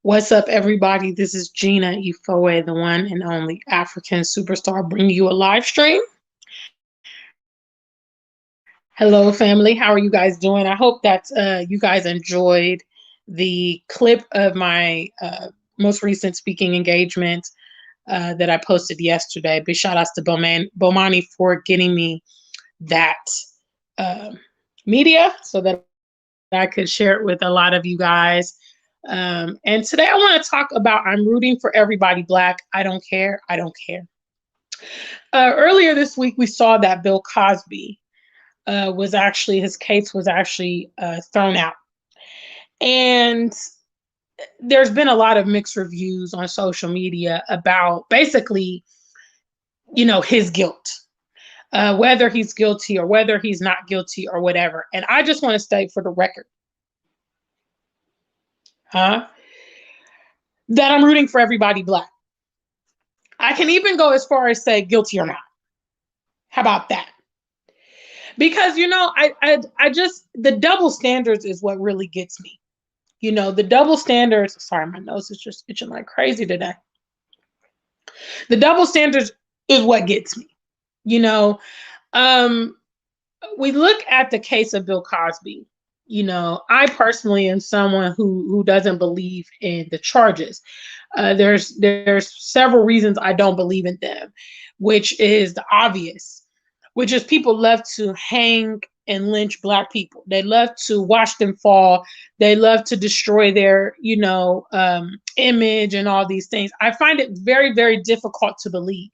What's up, everybody? This is Gina Ifoe, the one and only African superstar, bringing you a live stream. Hello, family. How are you guys doing? I hope that you guys enjoyed the clip of my most recent speaking engagement that I posted yesterday. Big shout outs to Bomani for getting me that uh, media so that I could share it with a lot of you guys. And today I want to talk about I'm rooting for everybody Black. I don't care. I don't care. Earlier this week, we saw that Bill Cosby his case was actually thrown out. And there's been a lot of mixed reviews on social media about basically, his guilt, whether he's guilty or whether he's not guilty or whatever. And I just want to state for the record, that I'm rooting for everybody Black. I can even go as far as say guilty or not. How about that? Because, I just, the double standards is what really gets me. The double standards, sorry, my nose is just itching like crazy today. The double standards is what gets me. We look at the case of Bill Cosby. I personally am someone who doesn't believe in the charges. There's several reasons I don't believe in them, which is the obvious, which is people love to hang and lynch Black people. They love to watch them fall. They love to destroy their, image and all these things. I find it very, very difficult to believe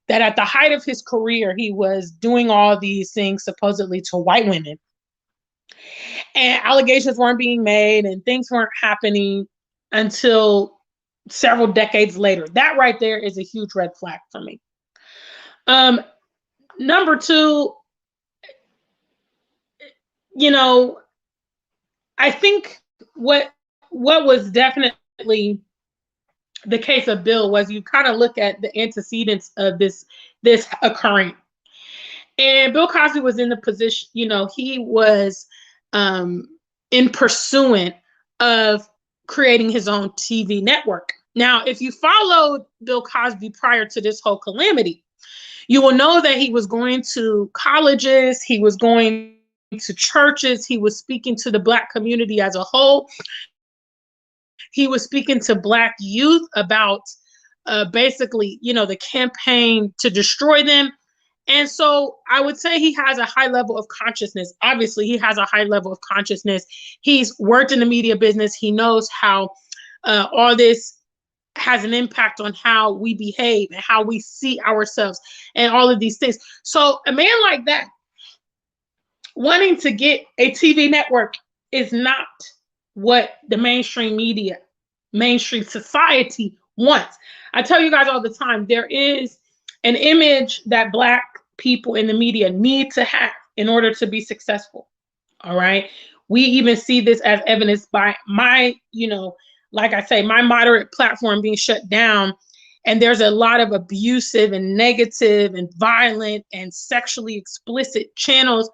that at the height of his career, he was doing all these things supposedly to white women. And allegations weren't being made and things weren't happening until several decades later. That right there is a huge red flag for me. Number two, I think what was definitely the case of Bill was you kind of look at the antecedents of this occurring. And Bill Cosby was in the position, he was in pursuant of creating his own TV network. Now, if you followed Bill Cosby prior to this whole calamity, you will know that he was going to colleges, he was going to churches, he was speaking to the Black community as a whole. He was speaking to Black youth about basically, the campaign to destroy them. And so I would say he has a high level of consciousness. Obviously, he has a high level of consciousness. He's worked in the media business. He knows how all this has an impact on how we behave and how we see ourselves and all of these things. So a man like that wanting to get a TV network is not what the mainstream media, mainstream society wants. I tell you guys all the time, there is an image that Black people in the media need to have in order to be successful. All right. We even see this as evidenced by my, like I say, my moderate platform being shut down. And there's a lot of abusive and negative and violent and sexually explicit channels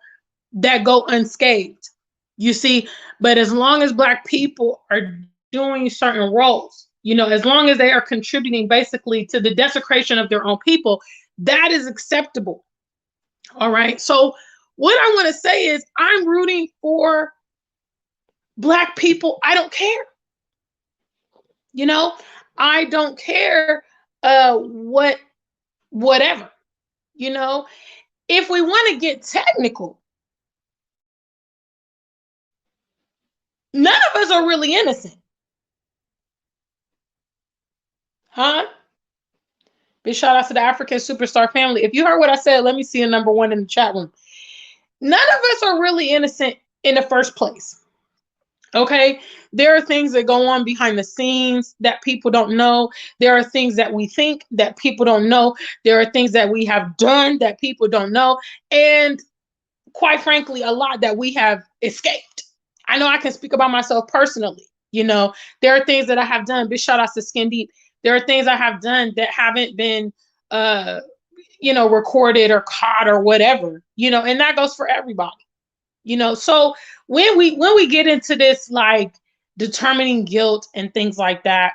that go unscathed. You see, but as long as Black people are doing certain roles, as long as they are contributing basically to the desecration of their own people, that is acceptable. All right. So what I want to say is I'm rooting for Black people. I don't care. I don't care whatever. If we want to get technical, none of us are really innocent. Big shout out to the African superstar family. If you heard what I said, let me see a number one in the chat room. None of us are really innocent in the first place. Okay, there are things that go on behind the scenes that people don't know. There are things that we think that people don't know. There are things that we have done that people don't know. And quite frankly, a lot that we have escaped. I know I can speak about myself personally. There are things that I have done. Big shout out to Skin Deep. There are things I have done that haven't been, recorded or caught or whatever, and that goes for everybody. So when we get into this, like determining guilt and things like that.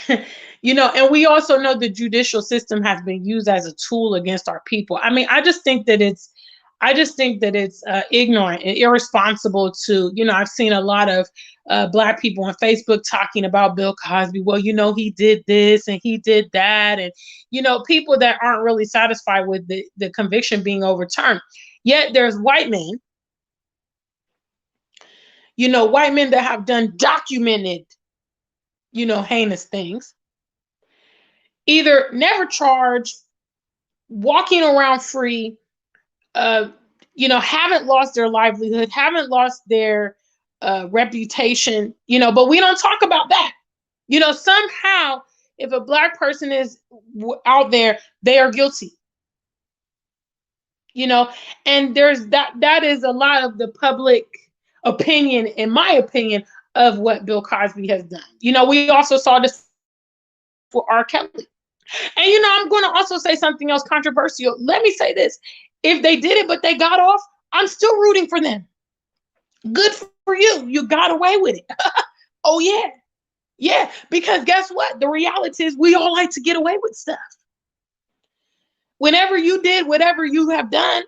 And we also know the judicial system has been used as a tool against our people. I mean, I just think that it's ignorant and irresponsible to, I've seen a lot of Black people on Facebook talking about Bill Cosby. Well, he did this and he did that. And, people that aren't really satisfied with the conviction being overturned. Yet there's white men that have done documented, heinous things, either never charged, walking around free, haven't lost their livelihood, haven't lost their reputation, but we don't talk about that. Somehow, if a Black person is out there, they are guilty. And that is a lot of the public opinion, in my opinion, of what Bill Cosby has done. We also saw this for R. Kelly. And I'm going to also say something else controversial. Let me say this. If they did it, but they got off, I'm still rooting for them. Good for you. You got away with it. Oh, yeah. Yeah. Because guess what? The reality is we all like to get away with stuff. Whenever you did whatever you have done,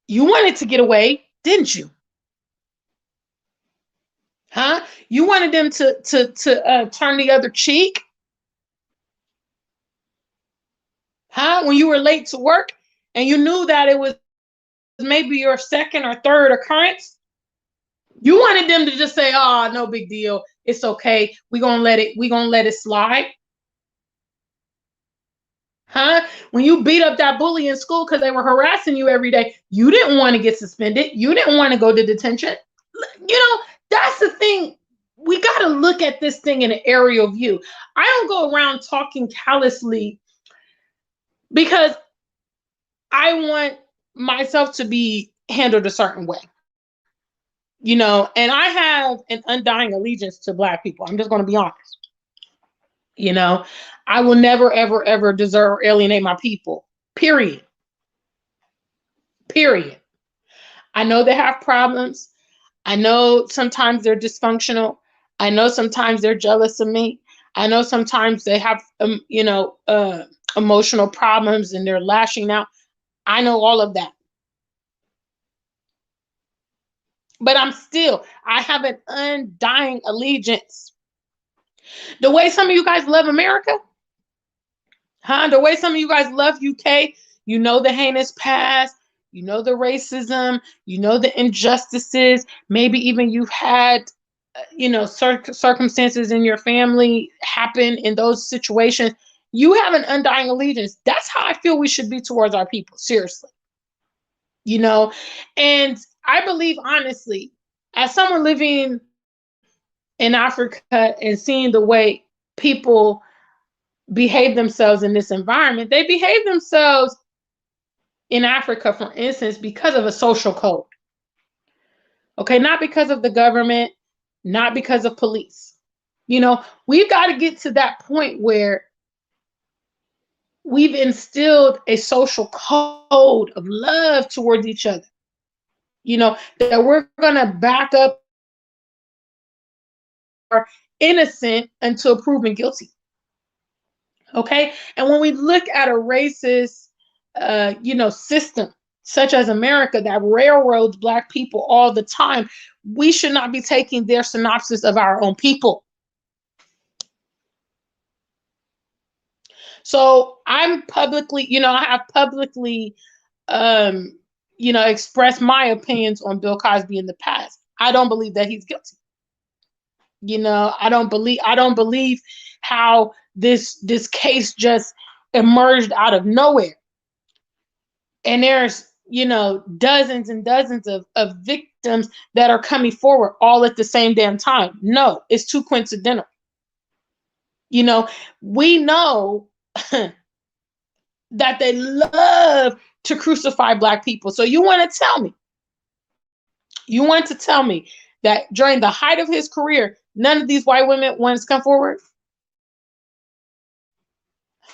you wanted to get away, didn't you? Huh? You wanted them to turn the other cheek? Huh? When you were late to work and you knew that it was maybe your second or third occurrence, you wanted them to just say, "Oh, no big deal. It's okay. We're gonna let it slide." Huh? When you beat up that bully in school because they were harassing you every day, you didn't want to get suspended. You didn't want to go to detention. That's the thing. We got to look at this thing in an aerial view. I don't go around talking callously because I want myself to be handled a certain way. And I have an undying allegiance to Black people. I'm just going to be honest. I will never, ever, ever desert or alienate my people. Period. Period. I know they have problems. I know sometimes they're dysfunctional. I know sometimes they're jealous of me. I know sometimes they have, emotional problems and they're lashing out. I know all of that. But I have an undying allegiance. The way some of you guys love America, the way some of you guys love UK, the heinous past, the racism, the injustices, maybe even you've had, circumstances in your family happen in those situations. You have an undying allegiance. That's how I feel we should be towards our people, seriously. And I believe, honestly, as someone living in Africa and seeing the way people behave themselves in this environment, they behave themselves in Africa, for instance, because of a social code. Okay, not because of the government, not because of police. We've got to get to that point where we've instilled a social code of love towards each other. That we're going to back up our innocent until proven guilty. Okay. And when we look at a racist, system such as America that railroads Black people all the time, we should not be taking their synopsis of our own people. So I'm publicly, I have publicly, expressed my opinions on Bill Cosby in the past. I don't believe that he's guilty. I don't believe how this case just emerged out of nowhere. And there's, dozens and dozens of victims that are coming forward all at the same damn time. No, it's too coincidental. We know that they love to crucify Black people. So you want to tell me that during the height of his career, none of these white women wanted to come forward?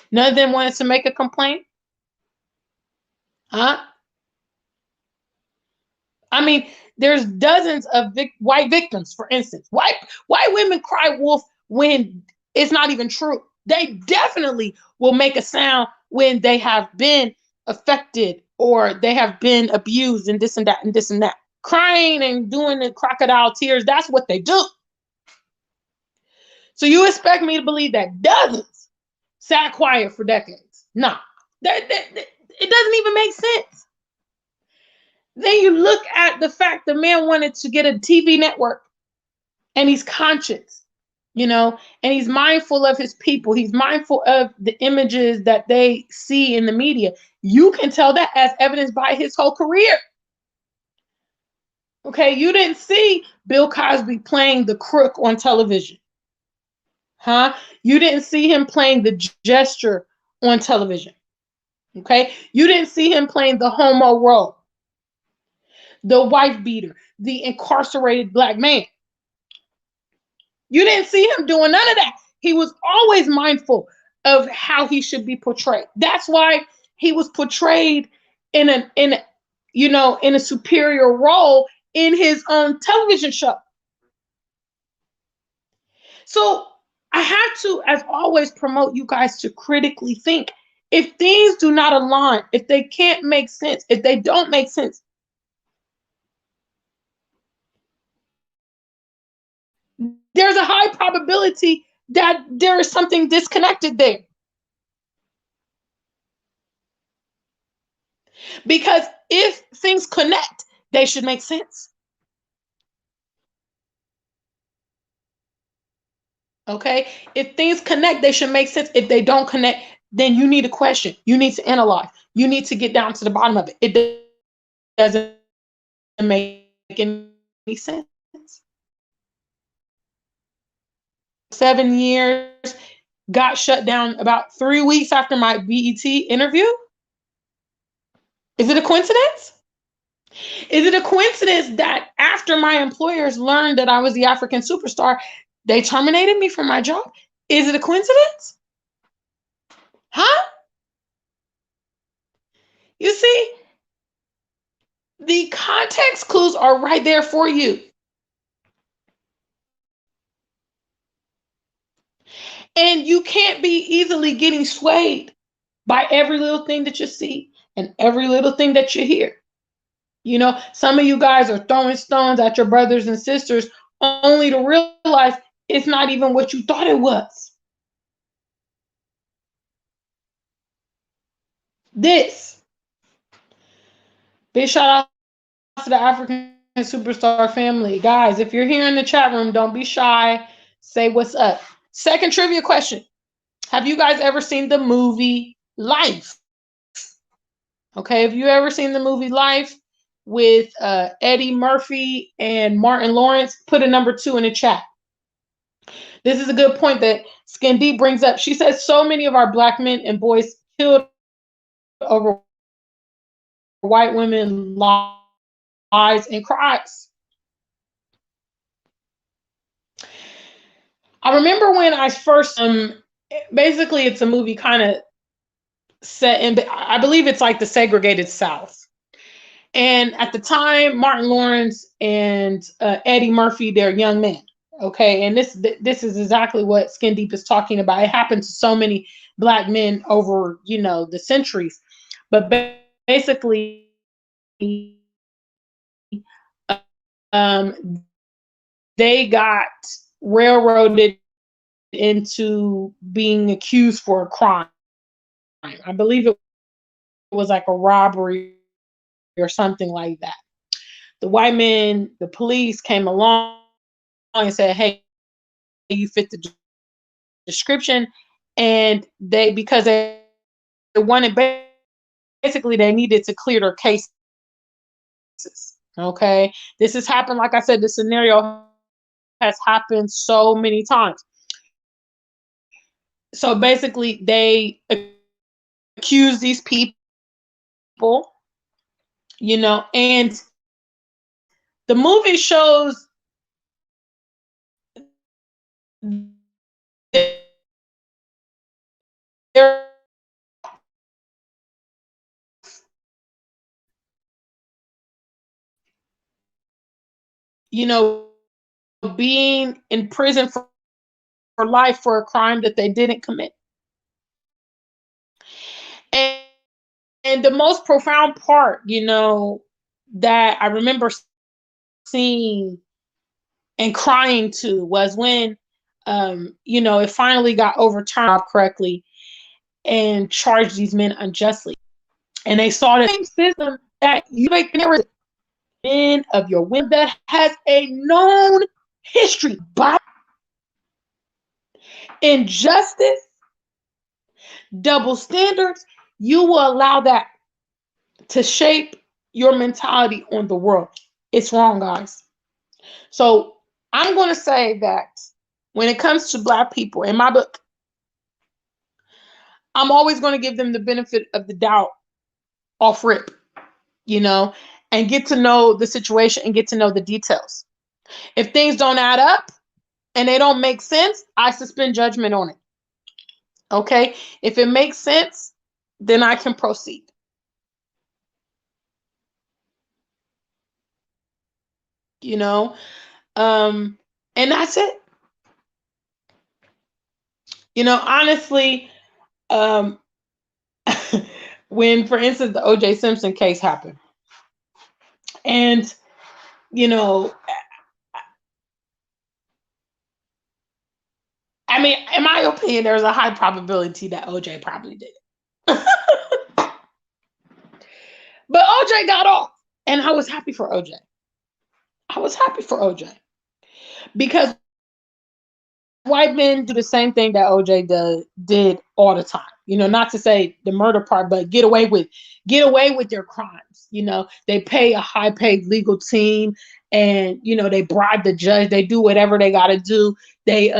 None of them wanted to make a complaint? Huh? I mean, there's dozens of white victims, for instance. White women cry wolf when it's not even true. They definitely will make a sound when they have been affected or they have been abused and this and that and this and that. Crying and doing the crocodile tears, that's what they do. So you expect me to believe that dozens sat quiet for decades? No, it doesn't even make sense. Then you look at the fact the man wanted to get a TV network and he's conscious, and he's mindful of his people. He's mindful of the images that they see in the media. You can tell that as evidenced by his whole career. Okay, you didn't see Bill Cosby playing the crook on television. Huh? You didn't see him playing the gesture on television. Okay? You didn't see him playing the homo role, the wife beater, the incarcerated black man. You didn't see him doing none of that. He was always mindful of how he should be portrayed. That's why he was portrayed in a superior role in his own television show. So I have to, as always, promote you guys to critically think. If things do not align, if they can't make sense, if they don't make sense, there's a high probability that there is something disconnected there. Because if things connect, they should make sense. Okay? If things connect, they should make sense. If they don't connect, then you need to question. You need to analyze. You need to get down to the bottom of it. It doesn't make any sense. 7 years, got shut down about 3 weeks after my BET interview. Is it a coincidence? Is it a coincidence that after my employers learned that I was the African superstar, they terminated me from my job? Is it a coincidence? Huh? You see, the context clues are right there for you. And you can't be easily getting swayed by every little thing that you see and every little thing that you hear. Some of you guys are throwing stones at your brothers and sisters only to realize it's not even what you thought it was. This. Big shout out to the African superstar family. Guys, if you're here in the chat room, don't be shy. Say what's up. Second trivia question. Have you guys ever seen the movie Life? Okay, have you ever seen the movie Life with Eddie Murphy and Martin Lawrence? Put a number 2 in the chat. This is a good point that Skin Deep brings up. She says so many of our black men and boys killed over white women lies and cries. I remember when I first basically it's a movie kind of set in, I believe it's like the segregated South. And at the time, Martin Lawrence and Eddie Murphy, they're young men. Okay, and this is exactly what Skin Deep is talking about. It happened to so many black men over the centuries, but basically, they got railroaded into being accused for a crime. I believe it was like a robbery or something like that. The white men, the police came along and said, "Hey, you fit the description," and because they wanted, basically they needed to clear their cases. Okay, this has happened. Like I said, this scenario has happened so many times. So basically, they accuse these people, and the movie shows their you know, being in prison for life for a crime that they didn't commit. And, and the most profound part, that I remember seeing and crying to was when, it finally got overturned correctly and charged these men unjustly. And they saw the same system that you make men of your women that has a known history by injustice, double standards. You will allow that to shape your mentality on the world. It's wrong, guys. So I'm going to say that when it comes to Black people, in my book, I'm always going to give them the benefit of the doubt off rip, and get to know the situation and get to know the details. If things don't add up and they don't make sense, I suspend judgment on it. Okay? If it makes sense, then I can proceed. And that's it. Honestly, um, when, for instance, the O.J. Simpson case happened, and I mean, in my opinion, there's a high probability that O.J. probably did it. But O.J. got off, and I was happy for O.J. I was happy for O.J. because white men do the same thing that OJ did all the time. Not to say the murder part, but get away with their crimes. They pay a high paid legal team, and they bribe the judge. They do whatever they got to do. They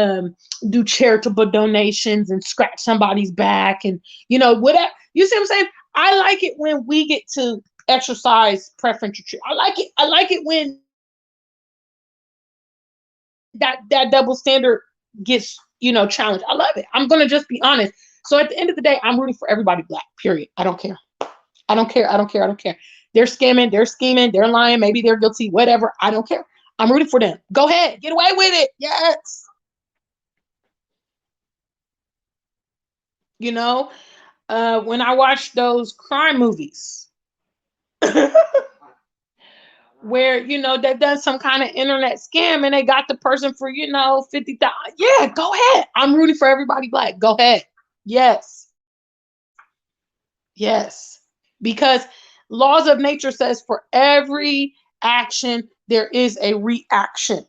do charitable donations and scratch somebody's back, and whatever. You see what I'm saying? I like it when we get to exercise preferential treatment. I like it when that double standard gets challenged. I love it. I'm gonna just be honest. So at the end of the day, I'm rooting for everybody Black. Period. I don't care. I don't care. I don't care. I don't care. They're scamming. They're scheming. They're lying. Maybe they're guilty. Whatever. I don't care. I'm rooting for them. Go ahead. Get away with it. Yes. When I watch those crime movies where they've done some kind of internet scam and they got the person for 50,000. Yeah, go ahead. I'm rooting for everybody Black. Go ahead. Yes. Yes. Because laws of nature says for every action there is a reaction.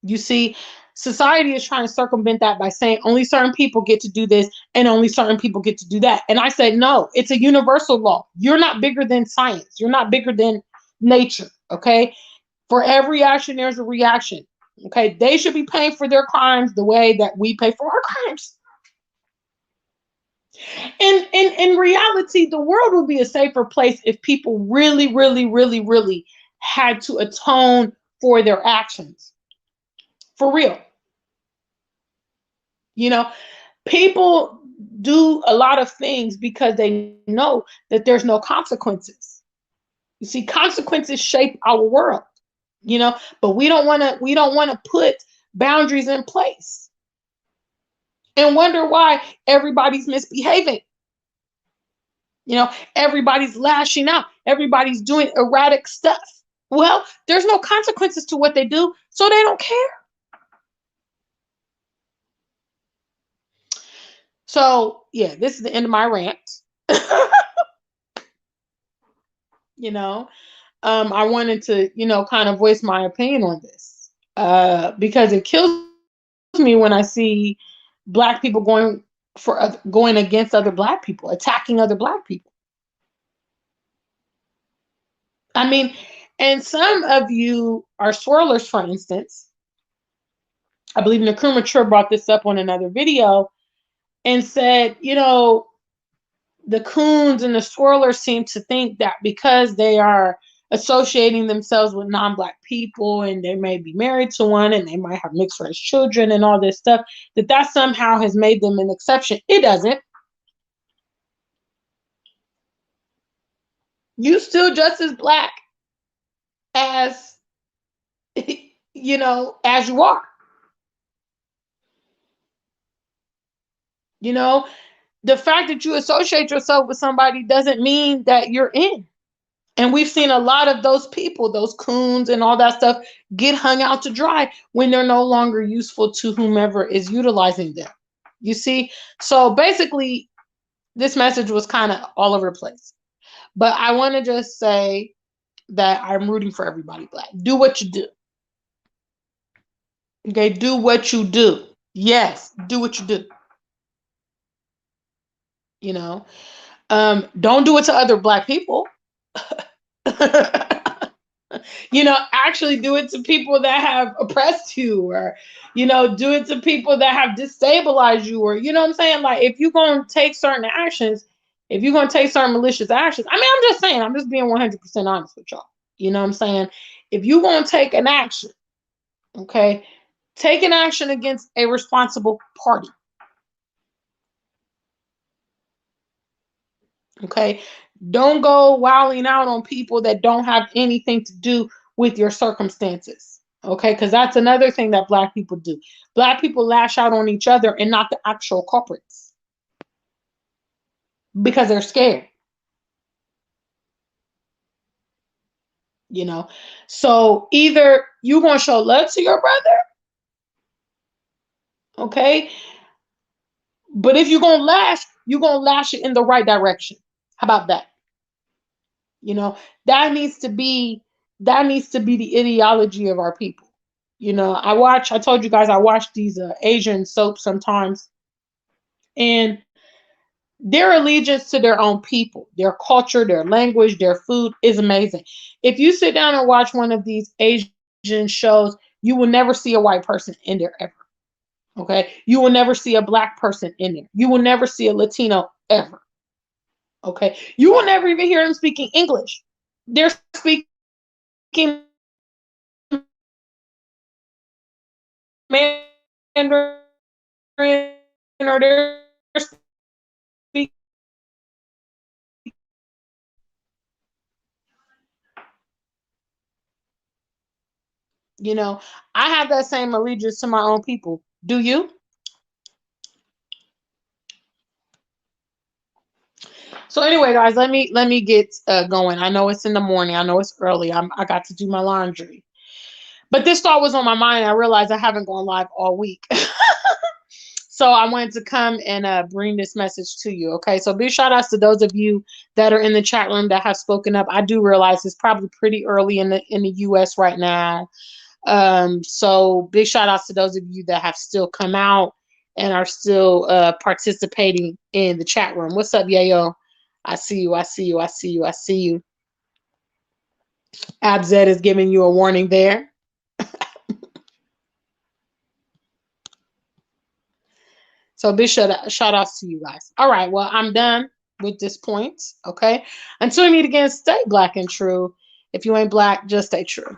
You see, society is trying to circumvent that by saying only certain people get to do this and only certain people get to do that. And I said, no, it's a universal law. You're not bigger than science. You're not bigger than nature. Okay. For every action, there's a reaction. Okay. They should be paying for their crimes the way that we pay for our crimes. And in reality, the world would be a safer place if people really, really, really, really had to atone for their actions. For real. People do a lot of things because they know that there's no consequences. You see, consequences shape our world, but we don't want to put boundaries in place and wonder why everybody's misbehaving. Everybody's lashing out. Everybody's doing erratic stuff. Well, there's no consequences to what they do, so they don't care. So, yeah, this is the end of my rant. I wanted to, kind of voice my opinion on this because it kills me when I see Black people going against other Black people, attacking other Black people. I mean, and some of you are swirlers, for instance. I believe Nakur Mature brought this up on another video and said, the coons and the swirlers seem to think that because they are associating themselves with non-Black people and they may be married to one and they might have mixed race children and all this stuff, that somehow has made them an exception. It doesn't. You still just as Black as as you are. You know, the fact that you associate yourself with somebody doesn't mean that you're in. And we've seen a lot of those people, those coons and all that stuff, get hung out to dry when they're no longer useful to whomever is utilizing them. You see? So basically, this message was kind of all over the place. But I want to just say that I'm rooting for everybody Black. Do what you do. Okay, do what you do. Yes, do what you do. You know, don't do it to other Black people. Actually do it to people that have oppressed you, or do it to people that have destabilized you, or you know what I'm saying. Like, if you're going to take certain actions, if you're going to take certain malicious actions, I mean, I'm just saying, I'm just being 100% honest with y'all. You know what I'm saying? If you're going to take an action, okay, take an action against a responsible party. Okay, don't go wilding out on people that don't have anything to do with your circumstances. Okay, because that's another thing that Black people do. Black people lash out on each other and not the actual culprits because they're scared. So either you're going to show love to your brother, okay, but if you're going to lash it in the right direction. How about that? That needs to be the ideology of our people. I told you guys I watch these Asian soaps sometimes, and their allegiance to their own people, their culture, their language, their food is amazing. If you sit down and watch one of these Asian shows, you will never see a white person in there ever. Okay? You will never see a Black person in there. You will never see a Latino ever. Okay? You will never even hear them speaking English. They're speaking Mandarin, or they're speaking. I have that same allegiance to my own people. Do you? So anyway, guys, let me get going. I know it's in the morning. I know it's early. I got to do my laundry, but this thought was on my mind. I realized I haven't gone live all week, so I wanted to come and bring this message to you. Okay, so big shout outs to those of you that are in the chat room that have spoken up. I do realize it's probably pretty early in the U.S. right now. So big shout outs to those of you that have still come out and are still participating in the chat room. What's up, Yayo? I see you. I see you. I see you. I see you. Abzed is giving you a warning there. So big shout outs to you guys. All right. Well, I'm done with this point. Okay. Until we meet again, stay Black and true. If you ain't Black, just stay true.